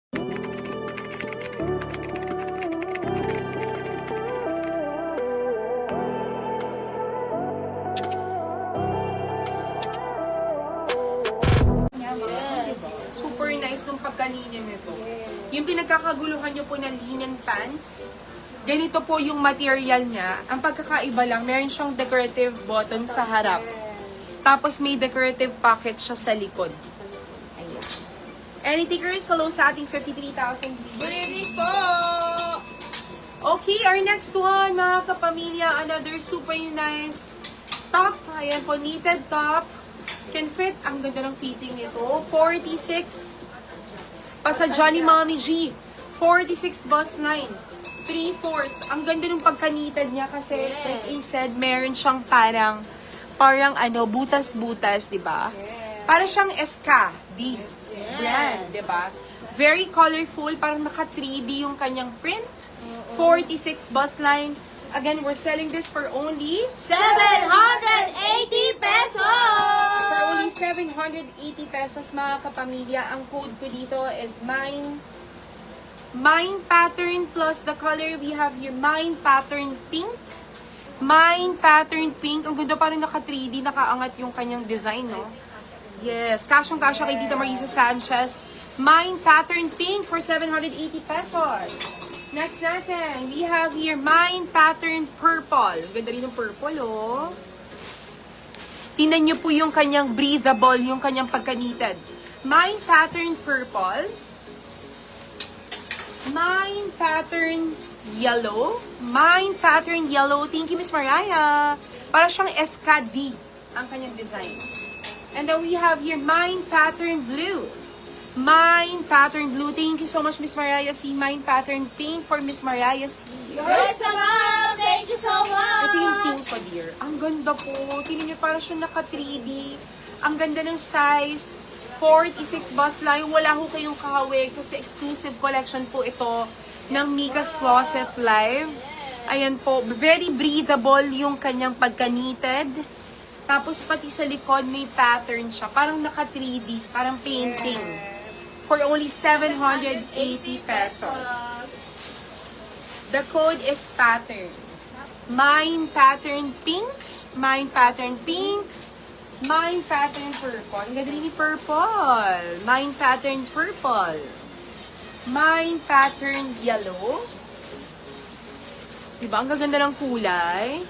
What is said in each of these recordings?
Super nice nung pagkalinin nito. Yung pinagkakaguluhan nyo po na linen pants, ganito po yung material niya. Ang pagkakaiba lang, meron siyang decorative button sa harap. Tapos may decorative pocket siya sa likod. Ayan. Any takers, hello sa ating 53,000 viewers. Good evening po! Okay, our next one, mga kapamilya, another super nice top. Ayan po, knitted top. Can fit, ang ganda ng fitting nito. 46. Pa sa Johnny Mommy G. 46 bust line. 3/4. Ang ganda ng pagka-knitted niya kasi, like I said, meron siyang parang butas-butas, di ba? Para siyang SK-D brand, di ba? Very colorful, parang naka 3D yung kanyang print. 46 bust line. Again, we're selling this for only 780 pesos! For only 780 pesos, mga kapamilya. Ang code ko dito is Mine pattern plus the color we have here, Mine pattern pink. Mine pattern pink. Ang ganda, parang naka 3D, nakaangat yung kanyang design, no? Yes, kasyang-kasya kay Tita Marisa Sanchez. Mine pattern pink for 780 pesos. Next natin, we have here Mine pattern purple. Ang ganda rin ng purple, oh. Tingnan nyo po yung kanyang breathable, yung kanyang pagka-knitted. Mine pattern purple. Mine pattern yellow. Mine pattern yellow. Thank you, Miss Mariah. Para siyang SKD ang kanyang design. And then we have here Mine pattern blue. Mine pattern blue. Thank you so much, Miss Mariah C. Mine pattern pink for Miss Mariah C. Yours naman! Thank you so much! Ito yung pink pa, dear. Ang ganda po. Tingnan niyo, parang siya naka 3D. Ang ganda ng size. 46 bust line. Wala ho kayong kahawig kasi exclusive collection po ito ng Mika's Closet Live. Ayan po. Very breathable yung kanyang pagka-knitted. Tapos pati sa likod may pattern siya. Parang naka 3D. Parang painting. For only 780 pesos. The code is pattern. Mine pattern pink. Mine pattern pink. Mine pattern purple. Ang ganda rin ni purple. Mine pattern purple. Mine pattern yellow. Diba? Ang gaganda ng kulay.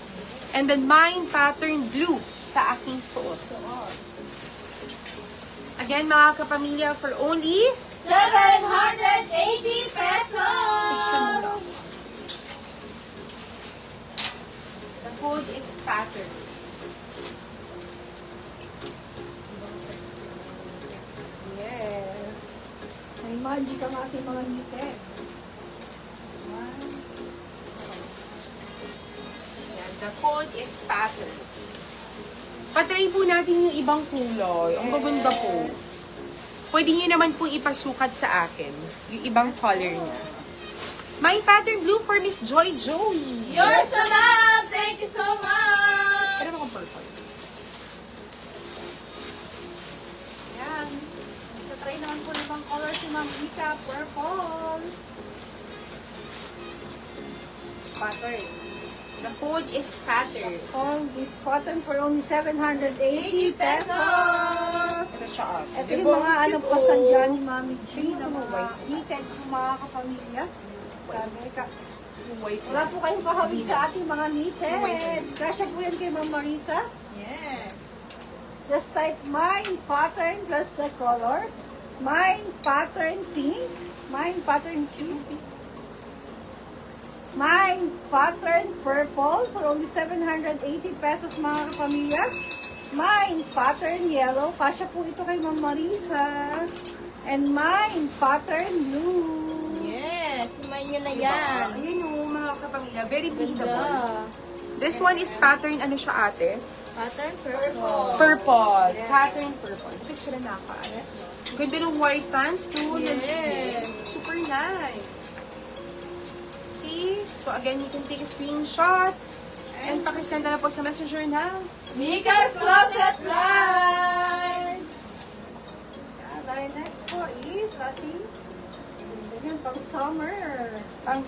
And then mine pattern blue sa aking suot. Again, mga kapamilya, for only 780 pesos! the code is pattern. Yes. May magic ang ating mga ngiti. Yan, the code is pattern. Patry po natin yung ibang kulay. Ang gaganda po. Pwede nyo naman po ipasukat sa akin yung ibang color niya. My pattern blue for Miss Joy Joey. Yours naman! Thank you so much! Pero akong purple. Yan. Try naman po ng ibang color si Ma'am Mika. Purple. Pattern. The code is pattern. All this cotton for only 780 pesos. Ito siya. Ito yung mga ano po sa Johnny Mommy G na mga knitted po mga kapamilya. Sabi ka, Yung white wala po kayong kahawig sa ating mga knitted. Kasya po yan kay Ma'am Marisa. Yes! Just type Mine pattern plus the color. Mine pattern pink. Mine pattern pink. Mine pattern purple for only 780 pesos mga kapamilya. Mine pattern yellow. Kasya po ito kay Ma'am Marisa. And mine pattern blue. Yes! Imayin nyo na yan! Ayan yung mga kapamilya. Very breathable. Ganda! This one is pattern, ano siya ate? Pattern purple! Purple. Pattern purple. Picture na ka. Ganda ng white pants too. Yes. Super nice. Okay. So again, you can take a screenshot. And pakisend na po sa messenger na. Mika's Closet Live! And our next po is ating pang summer. Pang